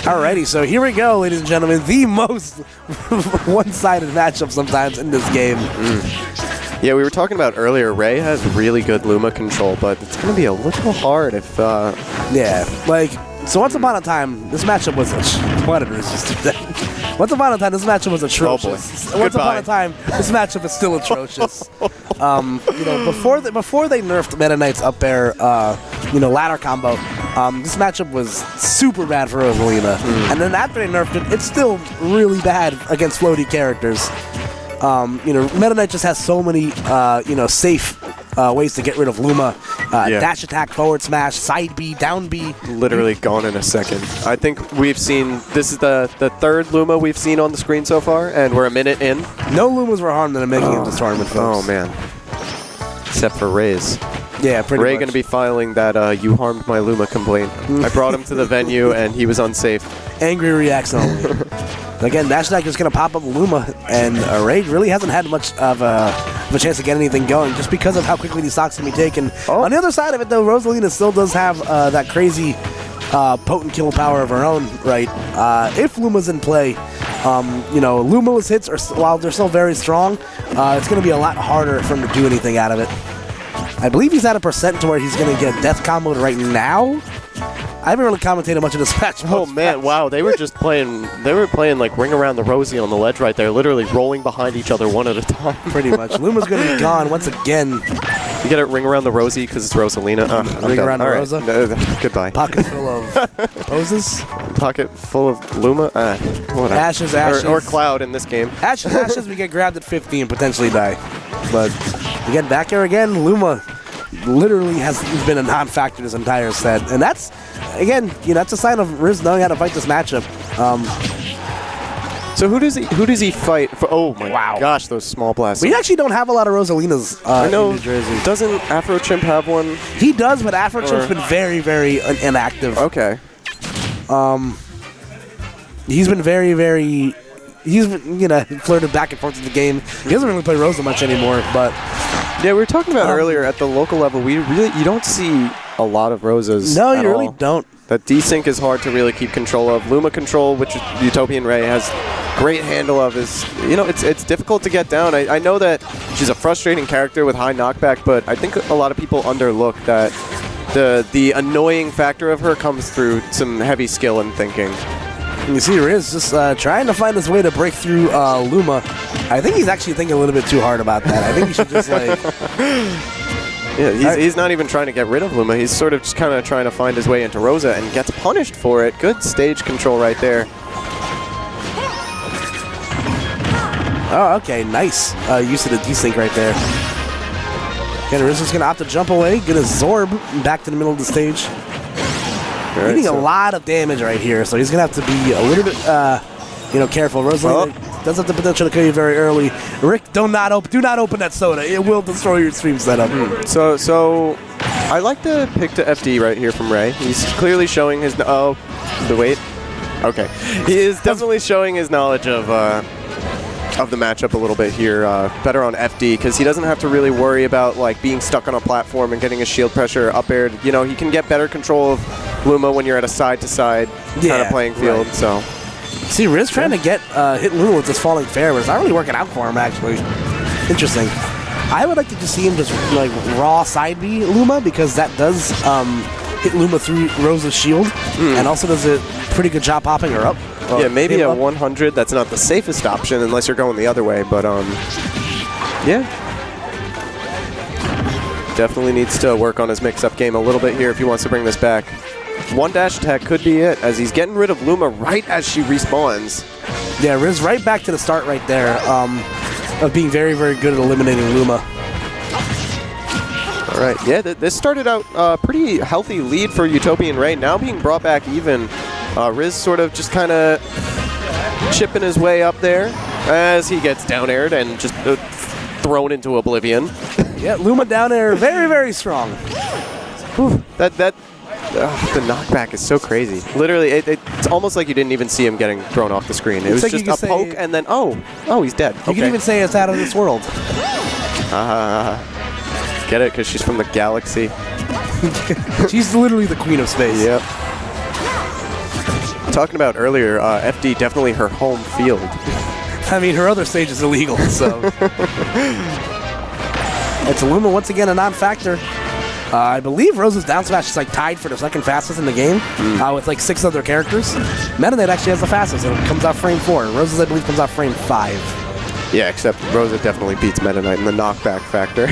Alrighty, so here we go, ladies and gentlemen. The most one-sided matchup sometimes in this game. Yeah, we were talking about earlier, Ray has really good Luma control, but it's going to be a little hard if... Yeah, like, so once upon a time, this matchup was... What did just do that? Once upon a time, this matchup was atrocious. Once upon a time, this matchup is still atrocious. You know, before they nerfed Meta Knight's up air, you know, ladder combo, this matchup was super bad for Rosalina. And then after they nerfed it, it's still really bad against floaty characters. You know, Meta Knight just has so many, you know, safe ways to get rid of Luma. Dash attack, forward smash, side B, down B. Literally gone in a second. I think we've seen, this is the third Luma we've seen on the screen so far, and we're a minute in. No Lumas were harmed in the making of this tournament, folks. Oh, man. Except for Ray's. Yeah, pretty Ray much. going to be filing that you harmed my Luma complaint. I brought him to the venue, and he was unsafe. Angry reacts only. Again, Dash attack is going to pop up Luma, and Ray really hasn't had much of a chance to get anything going just because of how quickly these stocks can be taken. On the other side of it, though, Rosalina still does have that crazy potent kill power of her own, right? If Luma's in play, you know, Lumaless hits, while they're still very strong, it's going to be a lot harder for him to do anything out of it. I believe he's at a percent to where he's going to get death comboed right now. I haven't really commentated much of this match. Oh man, wow, they were just playing, like Ring Around the Rosie on the ledge right there, literally rolling behind each other one at a time. Pretty much. Luma's going to be gone once again. You get it Ring Around the Rosie because it's Rosalina. Ring Around the Rosa? No, goodbye. Pocket full of poses? Pocket full of Luma? Whatever. Ashes, ashes. Or Cloud in this game. Ashes, ashes, we get grabbed at 50 and potentially die. But again, back here again, Luma literally has been a non-factor this entire set. And that's, again, you know, that's a sign of Riz knowing how to fight this matchup. So who does he fight for? Oh my gosh, those small blasts. We actually don't have a lot of Rosalinas I know, in New Jersey. Doesn't Afro Chimp have one? He does, but Afro Chimp's been very, very inactive. Okay. He's been very, very... He's been, you know, flirted back and forth with the game. He doesn't really play Rosa much anymore, but... Yeah, we were talking about earlier at the local level, you don't see a lot of Rosas. No, you really don't. That desync is hard to really keep control of. Luma control, which Utopian Ray has great handle of, is, you know, it's difficult to get down. I know that she's a frustrating character with high knockback, but I think a lot of people underlook that the annoying factor of her comes through some heavy skill and thinking. And you see Riz just trying to find his way to break through Luma. I think he's actually thinking a little bit too hard about that. I think he should just, like... Yeah, he's not even trying to get rid of Luma. He's sort of just kind of trying to find his way into Rosa and gets punished for it. Good stage control right there. Oh, okay, nice use of the desync right there. Again, Riz is going to opt to jump away, get a Zorb back to the middle of the stage. Right, Getting a lot of damage right here, so he's going to have to be a little bit, you know, careful. Rosalina does have the potential to kill you very early. Rick, do not open that soda. It will destroy your stream setup. So I like the pick to FD right here from Ray. He's clearly showing his wait. Okay, he is definitely showing his knowledge of the matchup a little bit here. Better on FD because he doesn't have to really worry about like being stuck on a platform and getting his shield pressure up aired. You know, he can get better control of Luma when you're at a side-to-side kind of playing field. Right. So, see, Riz trying to get hit Luma with this falling fair, but it's not really working out for him, actually. Interesting. I would like to just see him just like raw side B Luma because that does hit Luma through Rosa's shield and also does a pretty good job popping her up. Yeah, maybe a 100. That's not the safest option unless you're going the other way, but yeah. Definitely needs to work on his mix-up game a little bit here if he wants to bring this back. One dash attack could be it, as he's getting rid of Luma right as she respawns. Yeah, Riz right back to the start right there of being very, very good at eliminating Luma. All right, yeah, this started out a pretty healthy lead for Utopian Ray, now being brought back even. Riz sort of just kind of chipping his way up there as he gets down aired and just thrown into oblivion. Yeah, Luma down air, very, very strong. Whew, the knockback is so crazy. Literally, it's almost like you didn't even see him getting thrown off the screen. It was like just a poke and then, oh, he's dead. You can even say it's out of this world. Get it? Because she's from the galaxy. She's literally the queen of space. Yep. talking about earlier, FD definitely her home field. I mean, her other stage is illegal, so. It's Luma once again a non-factor. I believe Rose's down smash is like tied for the second fastest in the game with like 6 other characters. Meta Knight actually has the fastest. It comes out frame 4. Rose's, I believe, comes out frame 5. Yeah, except Rosa definitely beats Meta Knight in the knockback factor.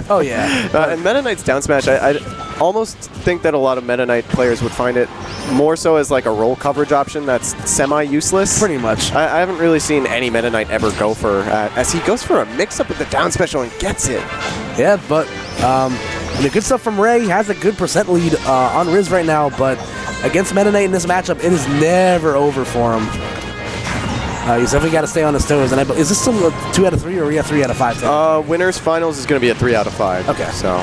Oh, yeah. And Meta Knight's down smash, I almost think that a lot of Meta Knight players would find it more so as like a roll coverage option that's semi-useless. Pretty much. I haven't really seen any Meta Knight ever go for, as he goes for a mix-up with the down special and gets it. Yeah, but the good stuff from Ray. He has a good percent lead on Riz right now, but against Meta Knight in this matchup, it is never over for him. He's definitely got to stay on his toes. And is this still a 2 out of 3 or are we at 3 out of 5? Winners finals is going to be a 3 out of 5. Okay. So.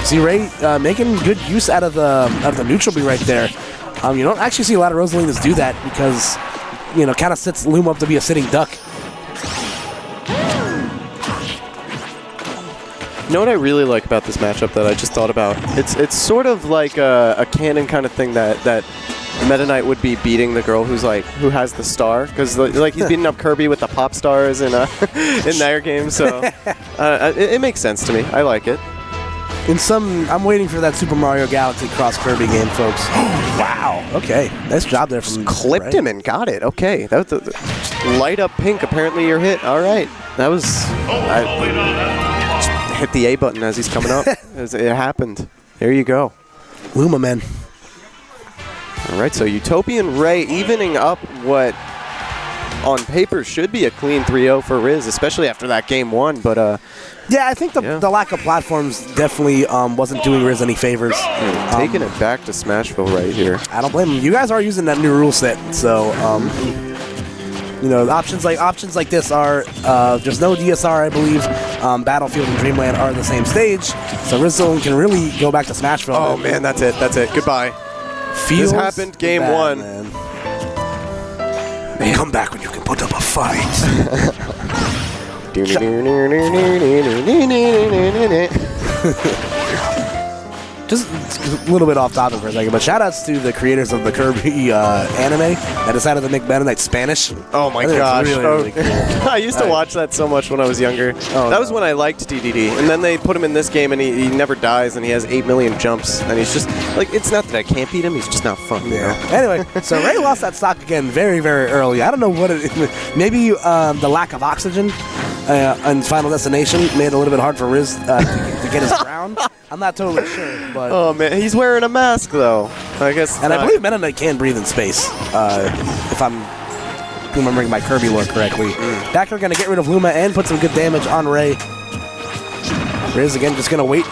See Ray making good use out of the neutral B right there. You don't actually see a lot of Rosalinas do that because, you know, kind of sets Luma up to be a sitting duck. You know what I really like about this matchup that I just thought about? It's sort of like a canon kind of thing that Meta Knight would be beating the girl who has the star, because like he's beating up Kirby with the pop stars in their game. So it makes sense to me. I like it. I'm waiting for that Super Mario Galaxy Cross Kirby game, folks. Wow. Okay. Nice job there from clipped him and got it. Okay. That was light up pink. Apparently your hit. All right. That was. Hit the A button as he's coming up. It happened. There you go. Luma, man. All right, so Utopian Ray evening up what on paper should be a clean 3-0 for Riz, especially after that game 1. But yeah, I think the lack of platforms definitely wasn't doing Riz any favors. Taking it back to Smashville right here. I don't blame him. You guys are using that new rule set, so you know, options like this are there's no DSR, I believe. Battlefield and Dreamland are the same stage, so Riz Zone can really go back to Smashville. Oh man, that's it. Goodbye. Feels this happened game bad, 1. Man. Come back when you can put up a fight. Just a little bit off topic for a second, but shoutouts to the creators of the Kirby anime that decided to make Meta Knight Spanish. Oh my gosh. Really cool. I used to watch that so much when I was younger. That was when I liked DDD. And then they put him in this game and he never dies and he has 8 million jumps. And he's just, like, it's not that I can't beat him, he's just not fun. Yeah. Anyway, so Ray lost that stock again very, very early. I don't know what maybe the lack of oxygen in Final Destination made it a little bit hard for Riz to get his ground. I'm not totally sure, but... Oh, man. He's wearing a mask, though. I guess... And I believe Meta Knight can breathe in space, if I'm remembering my Kirby lore correctly. Back are going to get rid of Luma and put some good damage on Ray. Riz, again, just going to wait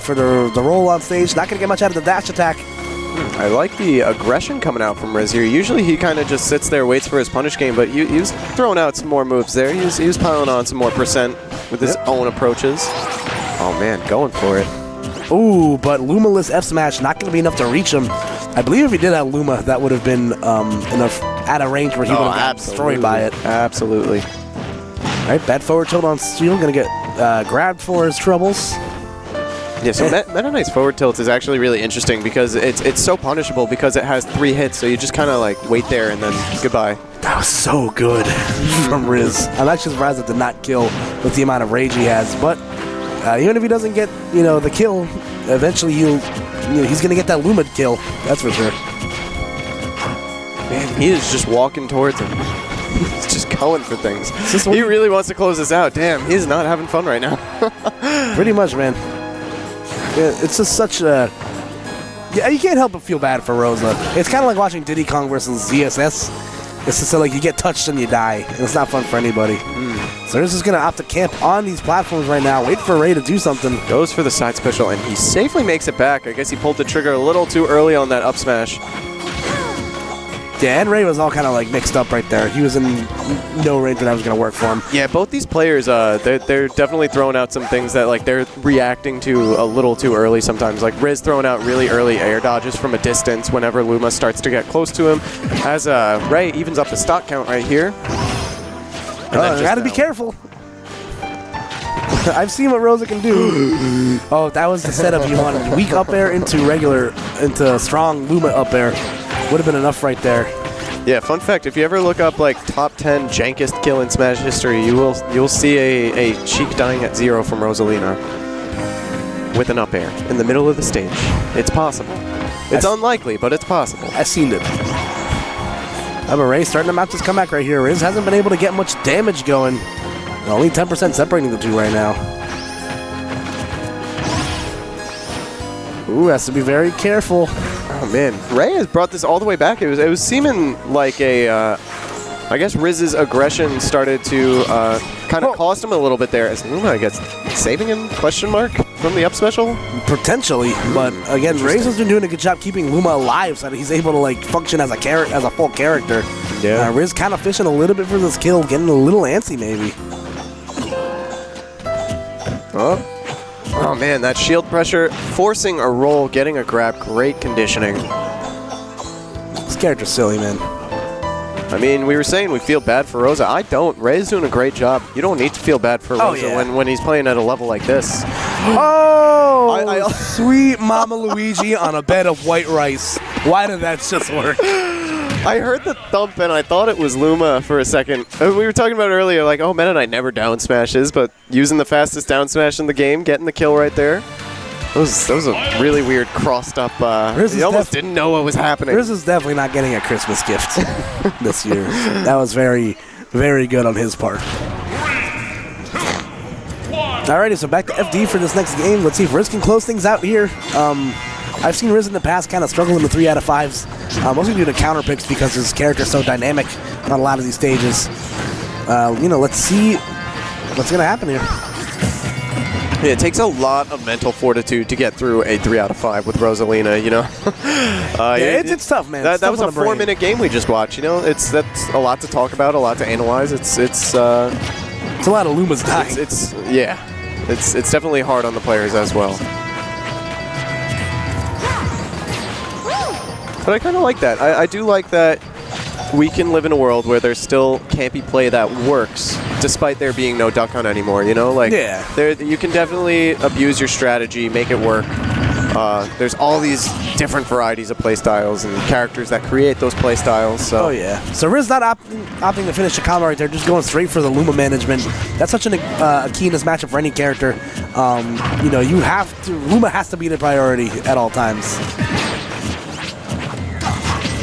for the roll on stage. Not going to get much out of the dash attack. I like the aggression coming out from Riz here. Usually he kind of just sits there, waits for his punish game, but he was throwing out some more moves there. He was piling on some more percent with his own approaches. Oh, man, going for it. Ooh, but Luma-less F-Smash not going to be enough to reach him. I believe if he did have Luma, that would have been enough at a range where he would have gotten destroyed by it. Absolutely. All right, bad forward tilt on Steel. Going to get grabbed for his troubles. Yeah, so Meta Knight's forward tilt is actually really interesting because it's so punishable because it has 3 hits, so you just kind of like wait there and then goodbye. That was so good from Riz. I'm actually surprised it did not kill with the amount of rage he has, but even if he doesn't get, you know, the kill, eventually he's gonna get that Luma kill. That's for sure. Man, he is just walking towards him. He's just going for things. He really wants to close this out. Damn, he's not having fun right now. Pretty much, man. Yeah, it's just such a... Yeah, you can't help but feel bad for Rosa. It's kind of like watching Diddy Kong versus ZSS. It's just like you get touched and you die, and it's not fun for anybody. So they're just going to opt to camp on these platforms right now, wait for Ray to do something. Goes for the side special, and he safely makes it back. I guess he pulled the trigger a little too early on that up smash. Yeah, and Ray was all kind of like mixed up right there. He was in no range when that was going to work for him. Yeah, both these players, they're definitely throwing out some things that like they're reacting to a little too early sometimes. Like Riz throwing out really early air dodges from a distance whenever Luma starts to get close to him. As Ray evens up the stock count right here. Oh, you gotta be careful. I've seen what Rosa can do. Oh, that was the setup you wanted. Weak up air into regular into strong Luma up air. Would have been enough right there. Yeah, fun fact, if you ever look up like top 10 jankest kill in Smash history, you'll see a cheek dying at 0 from Rosalina with an up air in the middle of the stage. It's possible. It's unlikely, but it's possible. I've seen it. Ray starting to mount this comeback right here. Riz hasn't been able to get much damage going. Only 10% separating the two right now. Ooh, has to be very careful. Oh man, Ray has brought this all the way back. It was seeming like I guess Riz's aggression started to kind of cost him a little bit there. As Luma, I guess, saving him? Question mark from the up special. Potentially, but again, Riz has been doing a good job keeping Luma alive, so that he's able to like function as a full character. Yeah, Riz kind of fishing a little bit for this kill, getting a little antsy maybe. Oh man, that shield pressure, forcing a roll, getting a grab, great conditioning. This character's silly, man. I mean, we were saying we feel bad for Rosa. I don't. Ray's doing a great job. You don't need to feel bad for Rosa when he's playing at a level like this. Oh, sweet Mama Luigi on a bed of white rice. Why did that just work? I heard the thump and I thought it was Luma for a second. We were talking about earlier, like, oh, Meta Knight never down smashes, but using the fastest down smash in the game, getting the kill right there. That was a really weird crossed up. You almost didn't know what was happening. Riz is definitely not getting a Christmas gift this year. That was very, very good on his part. Alrighty, so back to FD for this next game. Let's see if Riz can close things out here. I've seen Riz in the past kind of struggle in the 3 out of 5s, mostly due to counter picks because his character's so dynamic on a lot of these stages. Let's see what's going to happen here. Yeah, it takes a lot of mental fortitude to get through a 3 out of 5 with Rosalina, you know? It's tough, man. That was a 4-minute game we just watched, you know? That's a lot to talk about, a lot to analyze. It's a lot of Lumas dying. It's definitely hard on the players as well. But I kind of like that. I do like that we can live in a world where there's still campy play that works, despite there being no duck hunt anymore, you know? Like, you can definitely abuse your strategy, make it work. There's all these different varieties of play styles and characters that create those play styles. So. Oh, yeah. So Riz not opting to finish the combo right there, just going straight for the Luma management. That's such a key in this matchup for any character. Luma has to be the priority at all times.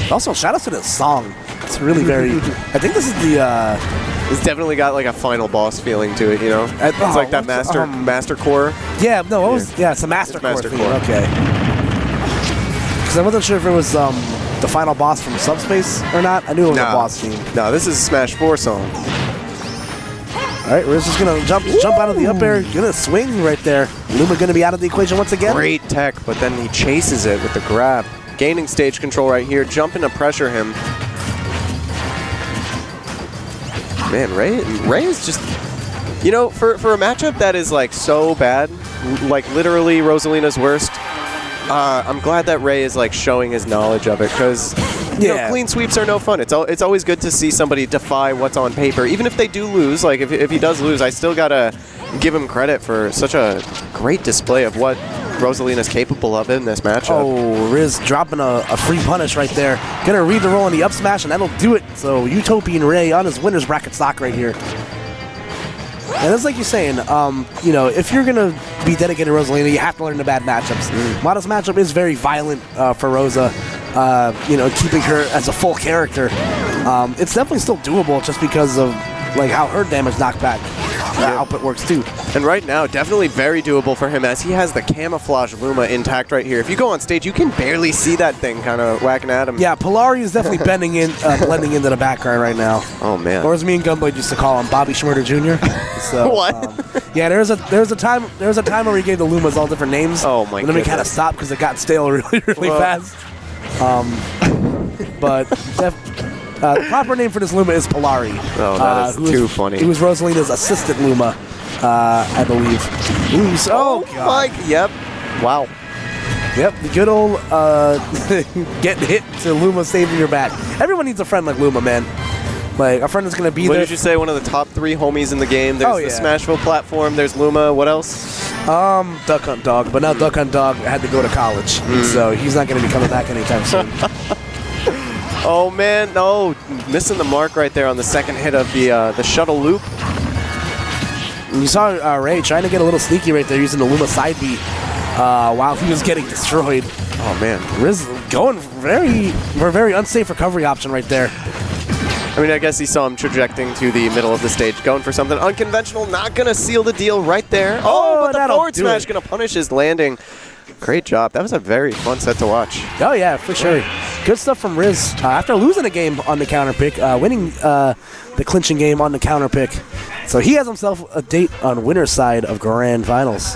Also, shout out to this song. It's really very... I think this is the... It's definitely got like a final boss feeling to it, you know? It's like that master core. Yeah, no, it's a master core theme. Okay. Because I wasn't sure if it was the final boss from Subspace or not. I knew it was a boss theme. No, this is a Smash 4 song. All right, we're just going to jump out of the up air. Going to swing right there. Luma going to be out of the equation once again. Great tech, but then he chases it with the grab. Gaining stage control right here, jumping to pressure him. Man, Ray is just, you know, for a matchup that is like so bad, like literally Rosalina's worst, I'm glad that Ray is like showing his knowledge of it, because clean sweeps are no fun. It's always good to see somebody defy what's on paper, even if they do lose. Like if he does lose, I still gotta give him credit for such a great display of what Rosalina's capable of in this matchup. Oh, Riz dropping a free punish right there. Gonna read the roll on the up smash, and that'll do it. So Utopian Ray on his winner's bracket stock right here. And it's like you're saying, if you're gonna be dedicated to Rosalina, you have to learn the bad matchups. Mata's matchup is very violent for Rosa. Keeping her as a full character. It's definitely still doable just because of like how her damage knockback output works too. And right now, definitely very doable for him as he has the camouflage Luma intact right here. If you go on stage, you can barely see that thing kind of whacking at him. Yeah, Polari is definitely blending into the background right now. Oh man. Or as me and Gunblade used to call him, Bobby Schmurder Jr. So, what? There's a time where we gave the Lumas all different names. Oh my god. And then we kind of stopped because it got stale really fast. The proper name for this Luma is Polari. Oh, that is too funny. He was Rosalina's assistant Luma, I believe. Yep. Wow. Yep, the good old getting hit to Luma saving your back. Everyone needs a friend like Luma, man. Like, a friend that's going to be there. What did you say? One of the top 3 homies in the game. There's the Smashville platform. There's Luma. What else? Duck Hunt Dog, but now Duck Hunt Dog had to go to college, so he's not going to be coming back anytime soon. Oh man, no, missing the mark right there on the second hit of the shuttle loop. You saw Ray trying to get a little sneaky right there using the Luma side beat while he was getting destroyed. Oh man, Riz going very unsafe recovery option right there. I mean, I guess he saw him trajecting to the middle of the stage, going for something unconventional, not going to seal the deal right there. Oh, but the forward smash going to punish his landing. Great job. That was a very fun set to watch. Oh, yeah, for sure. Good stuff from Riz. After losing a game on the counter pick, winning the clinching game on the counter pick. So he has himself a date on winner's side of Grand Finals.